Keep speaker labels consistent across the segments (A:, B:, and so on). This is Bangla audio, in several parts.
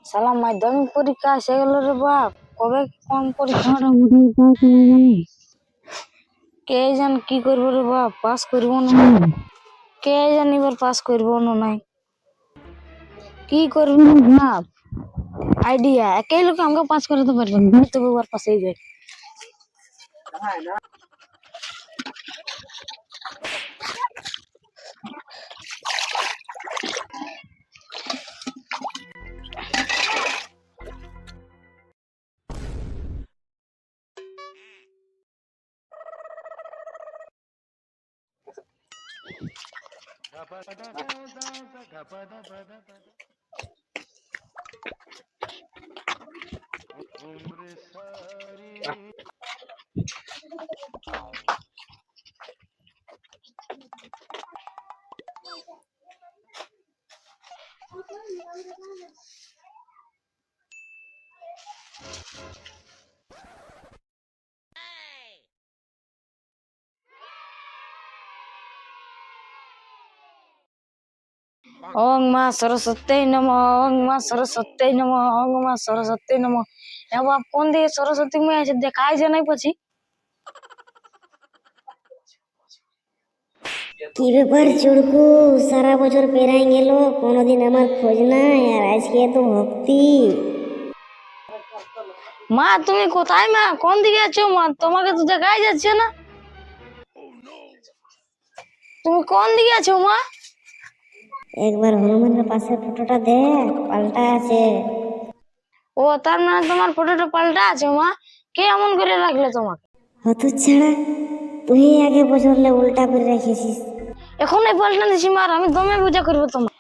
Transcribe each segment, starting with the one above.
A: শালা মাধ্যমিক পরীক্ষা এসে গেল রে বাপ, কবে কোন পরীক্ষাটা কে জান কি করবো রে বাপ, পাস করবো না কে জানি এবার পাস করবো না নাই কি করবো বাপ, আইডিয়া একই লোক আমাকে পাস করাতে পারবেন তবে এবার পাশেই যায়। ওং মা সরস্বতী নমঃ, ওং মা সরস্বতী নমঃ, ওং মা সরস্বতী নমঃ। এ বাপ কোন দিকে সরস্বতী মেয়ে আছে দেখাই যে নাই પછી।
B: কি ব্যাপার চুড়কু, সারা বছর পেরাই গেল, কোনোদিন আমার খোঁজ নাই, আর আজকে তো ভক্তি।
A: মা তুমি কোথায়, মা কোন দিকে আছো মা, তোমাকে তো দেখাই যাচ্ছে না, তুমি কোন দিকে আছো মা?
B: একবার হনুমানের পাশের ফটোটা দেখ, পাল্টা আছে।
A: ও তার মানে তোমার ফটোটা পাল্টা আছে মা, কে এমন করে রাখলে তোমাকে?
B: হতচ্ছাড়া, তুই আগে বছরলে উল্টা করে রেখেছিস।
A: এখন এই পাল্টা দিছি মার, আমি দমে পূজা করবো তোমার।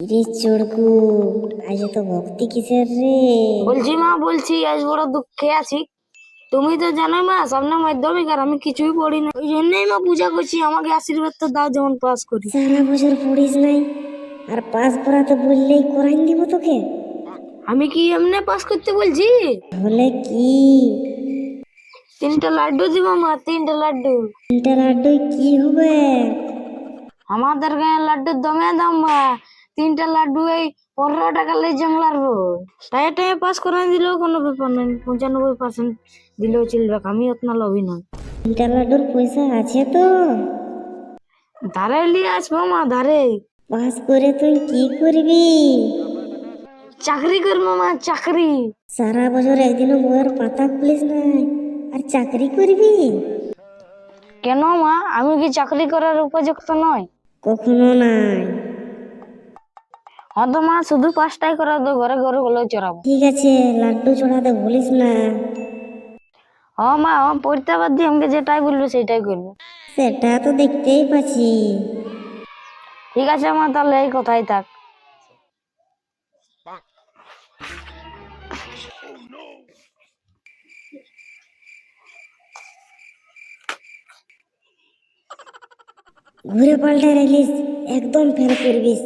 B: রে চুড়কু, আজ তো ভক্তি কিসের রে?
A: বলছি মা, বলছি আজ বড় দুঃখে আছি। তুমি তো জানোই মা সামনে মাধ্যমিক, আর আমি কিছুই পড়ি না, ওই জন্যই মা পূজা করছি, আমাকে আশীর্বাদ তো দাও যেমন পাস করি।
B: সারা বছর পড়িস নাই, আর পাস করাতে বললেই করাই দিব তোকে?
A: আমি কি এমনি পাস করতে বলছি?
B: হলে কি?
A: 3টা লাড্ডু দিব মা, 3টা লাড্ডু।
B: তিনটা লাড্ডু কি হবে?
A: আমাদের গায়ে লাড্ডুর দমে দাম মা, 3টা লাড্ডু এই 15 টাকা লে জংলারবো। টাই টাই পাস করে দিলেও কোনো ব্যাপার নেই, 95% দিলেও চলবে, আমি অতনা লোভী নয়।
B: তিনটা লাড্ডুর পয়সা আছে তো?
A: ধারে নিয়ে আসবো মা, ধারে।
B: পাস করে তুই কি করবি?
A: চাকরি করবো মা, চাকরি।
B: সারা বছর একদিনও বইয়ের পাতা খুলিস নাই, আর চাকরি করবি?
A: কেন মা, আমি কি চাকরি করার উপযুক্ত নয়?
B: কখনো নাই।
A: হয়তো মা শুধু পাঁচটাই করা তো, ঘরে ঘরে গুলো চড়াবো।
B: ঠিক আছে, লাড্ডু চড়াতে ভুলিস না।
A: ও মা, ও পড়তে বাদ দিয়ে আমাকে যেটাই বলবে সেটাই করবো।
B: সেটা তো দেখতেই পাচ্ছি।
A: ঠিক আছে মা, তাহলে এই কথাই থাক।
B: ঘুরে পাল্টে রেলিস, একদম ফেল করবিস।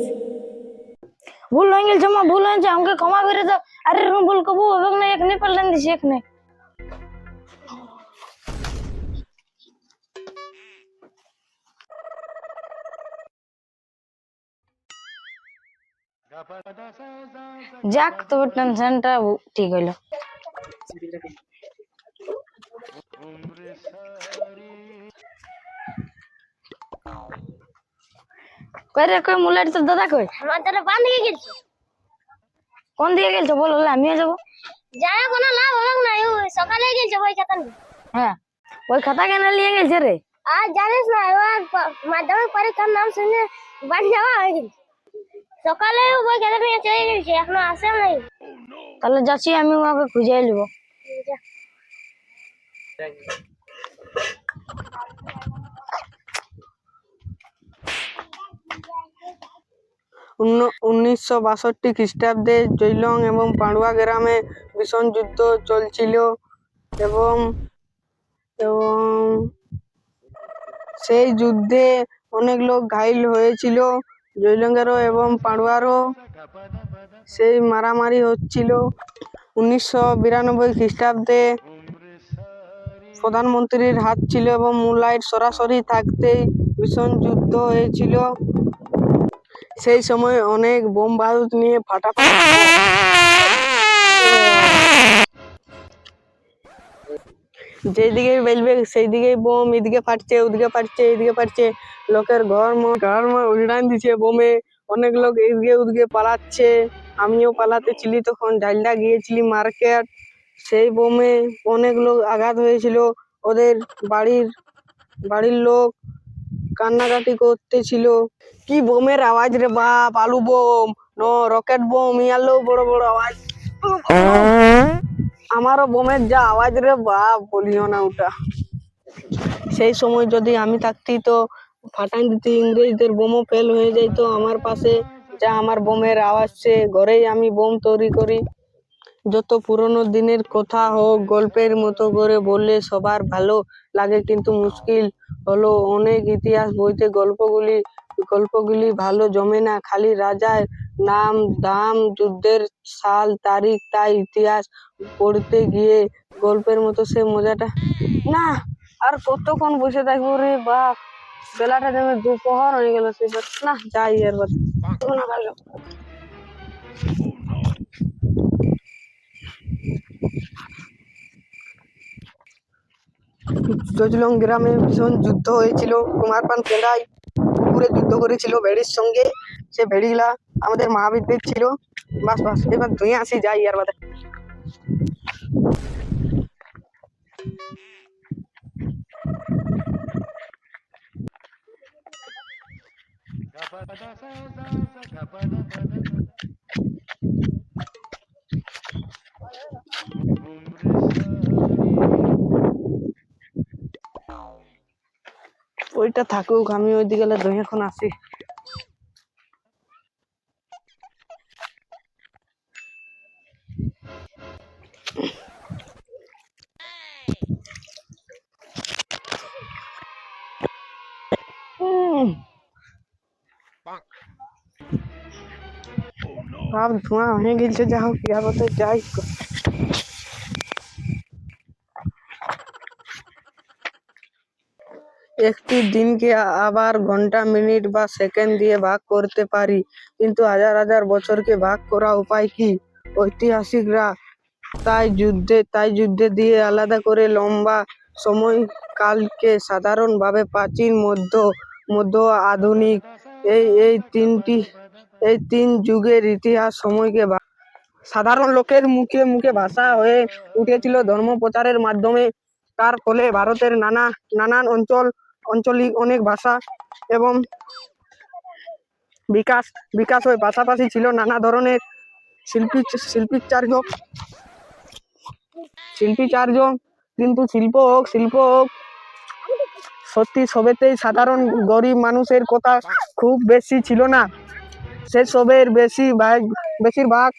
A: ভুল হয়ে গেছে মা, ভুল হয়েছে, আমাকে ক্ষমা করে দাও। আরে এরকম ভুল কবু হবে না, এখনই পাল্টান দিছি এখনই। যাক, তবে টেনশনটা ঠিক হইলো। কই রে, কই মুলার তোর দাদা কই?
C: আমার দাদা বান দিকে গেছে।
A: কোন দিকে গেলছো বলো, আমিও যাবো।
C: যায় কোনো লাভ হবে না, ওই সকালে গেছে বই খাতা নিয়ে।
A: হ্যাঁ, ওই খাতা কেন নিয়ে গেছে রে?
C: আর জানিস না, এবার মাধ্যমিক পরীক্ষার নাম শুনে বাড়ি যাওয়া হয়ে গেছে। সকালে বই খাতা নিয়ে চলে গেছে, এখনো আসে নাই।
A: তাহলে যাচ্ছি, আমি ওকে খুঁজে নিবো।
D: উনিশশো 62 খ্রিস্টাব্দে জৈলং এবং পান্ডুয়া গ্রামে ভীষণ যুদ্ধ চলছিল এবং এবং সেই যুদ্ধে অনেক লোক ঘাইল হয়েছিল, জৈলঙ্গেরও এবং পাড়ুয়ারও সেই মারামারি হচ্ছিল। 1992 খ্রিস্টাব্দে প্রধানমন্ত্রীর হাত ছিল এবং মুলাইট সরাসরি থাকতেই ভীষণ যুদ্ধ হয়েছিল। সেই সময় অনেক বোম বারুদ নিয়ে ফাটাফাটি, যেদিকে বেলবে সেই দিকেই বোম, এদিকে ফাটছে ওদিকে ফাটছে এদিকে ফাটছে, লোকের ঘর উড়ান দিচ্ছে বোমে, অনেক লোক এদিকে ওদিকে পালাচ্ছে। আমিও পালাতেছিলি তখন ঢালটা গিয়েছিলি মার্কেট, সেই বোমে অনেক লোক আঘাত হয়েছিল। ওদের বাড়ির লোক কান্নাকাটি করতেছিল। কি বোমের আওয়াজ রে বাপ, আলু বোম রকেট বোম ইয়ালেও বড় বড় আওয়াজ। আমারও বোমের যা আওয়াজ রে বাপ, বলিও না ওটা। সেই সময় যদি আমি থাকতি তো ফাটাই দিতি, ইংরেজদের বোমও ফেল হয়ে যেত আমার পাশে। যা আমার বোমের আওয়াজ, সে ঘরেই আমি বোম তৈরি করি। যত পুরনো দিনের কথা হোক, গল্পের মতো করে বললে সবার ভালো লাগে, কিন্তু মুশকিল হলো অনেক ইতিহাস বইতে গল্পগুলি ভালো জমে না, খালি রাজার নাম দাম যুদ্ধের সাল তারিখ, তাই ইতিহাস পড়তে গিয়ে গল্পের মতো সে মজাটা না। আর কতক্ষণ বসে থাকবো রে বাপ, বেলাটা যেমন দুপুর হয়ে গেল, সে না যাই আর বাদ। জজলং গ্রামে ভীষণ যুদ্ধ হয়েছিল। কুমারপান কেন্দ্রায় পুকুরে যুদ্ধ করেছিল ভেড়ির সঙ্গে। সে ভেড়িগুলা আমাদের মহাবিদ্যের ছিল। বাস এবার ধুয়ে আসি, যাই আর বাদে। ওইটা থাকুক, আমি ওইদিকে গেলে ধুয়ে এখন আসি। ভাব ধোঁয়া হয়ে গেছে, যা হোক ইয়াবতে যাই। একটি দিনকে আবার ঘন্টা, মিনিট বা সেকেন্ড দিয়ে ভাগ করতে পারি, কিন্তু হাজার হাজার বছরকে ভাগ করা উপায় কি? ঐতিহাসিকরা তাই যুদ্ধে দিয়ে আলাদা করে লম্বা সময়কালকে সাধারণভাবে প্রাচীন, মধ্য আধুনিক এই তিন যুগের ইতিহাস সময়কে সাধারণ লোকের মুখে মুখে ভাষা হয়ে উঠেছিল ধর্ম প্রচারের মাধ্যমে। তার ফলে ভারতের নানান আঞ্চলিক অনেক ভাষা এবং বিকাশ হয়। পাশাপাশি ছিল নানা ধরনের শিল্পীচার্য, কিন্তু শিল্প হোক সত্যি সবেতেই সাধারণ গরিব মানুষের কথা খুব বেশি ছিল না। সেসবের বেশিরভাগ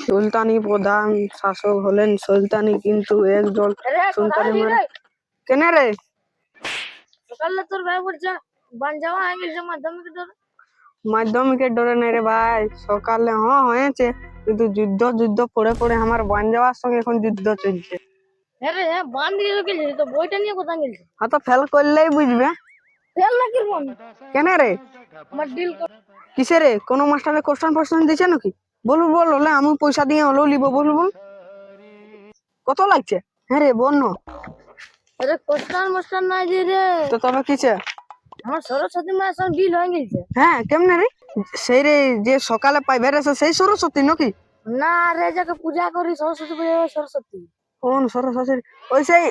D: সুলতানি প্রধান শাসক হলেন সুলতানি, কিন্তু একজন সুলতানি কেন রে
A: সকালে তোর ভাই বলছে বান যাওয়া হয়ে গেছে
D: মাধ্যমিকের ডরে নেই রে ভাই। সকালে হয়েছে, কিন্তু যুদ্ধ পড়ে পড়ে আমার বান যাওয়ার সঙ্গে এখন যুদ্ধ চলছে।
A: হ্যাঁ রে, হ্যাঁ বান দিয়ে গেছে তো, বইটা নিয়ে কোথা গেছে?
D: তো ফেল করলেই বুঝবে।
A: ফেল না কি বোন?
D: কেন রে?
A: আমার ডিল
D: কিসে রে? কোনো মাস্টারে কোশ্চেন দিছে নাকি? বল হলে আমি পয়সা দিয়ে হলেও লিব। বল কত লাগছে? হ্যাঁ রে বল না।
A: আরে কোশ্চেন নাই যে রে।
D: তো তবে কিছে?
A: আমার সরস্বতী মায়ের সঙ্গে ডিল হয়ে গেছে।
D: হ্যাঁ কেমনে রে? সেই রে যে সকালে পাইবে রে, সেই সরস্বতী নাকি?
A: না রে, যাকে পূজা করি সরস্বতী পূজা, সরস্বতী।
D: কোন সরস্বতী? ওই সেই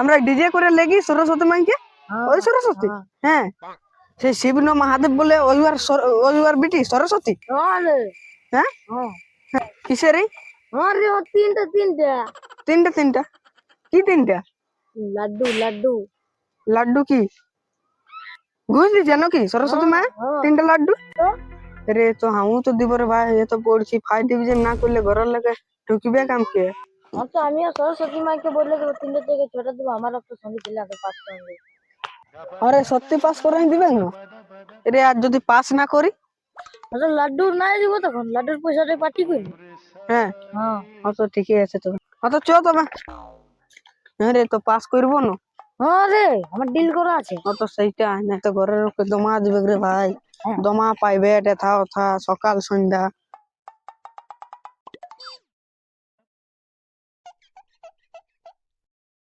D: আমরা ডিজে করে লেগি সরস্বতী মাইকে, ওই সরস্বতী। হ্যাঁ, সেই শিবন মহাদেব বলে ওই বিটি সরস্বতী। হ্যাঁ কিসে রে? তিনটা কি তিনটা? লাড্ডু কি ঘুষ দিছে নাকি সরস্বতী মা? তিনটা লাড্ডু রে? তো আমি তো দিব রে ভাই, এ তো পড়ছি 5 ডিভিশন না করলে ঘরের লোকে ঢুকিবে কাম কে?
A: তো আমিও সরস্বতী মাকে বললে দেবো, 3টে থেকে 6টা দেবো। আমার একটা সঙ্গে ছিল, আগে 5টা হবে।
D: আরে সত্যি পাস করে দিবেন না? রে আর যদি পাস না করি?
A: আচ্ছা লাড্ডু নাই দিব তখন লাড্ডুর পয়সাটা পার্টি করবো।
D: হ্যাঁ
A: হ্যাঁ
D: তো ঠিকই আছে তবে। তো চ তবে। হ্যাঁ রে, তো পাস করবো না?
A: হ্যাঁ রে আমার ডিল করা আছে।
D: তো সেইটা না, তো ঘরের লোকে দমা দিবে রে ভাই।
A: হ্যাঁ।
D: দমা পাইবে এটা থা সকাল সন্ধ্যা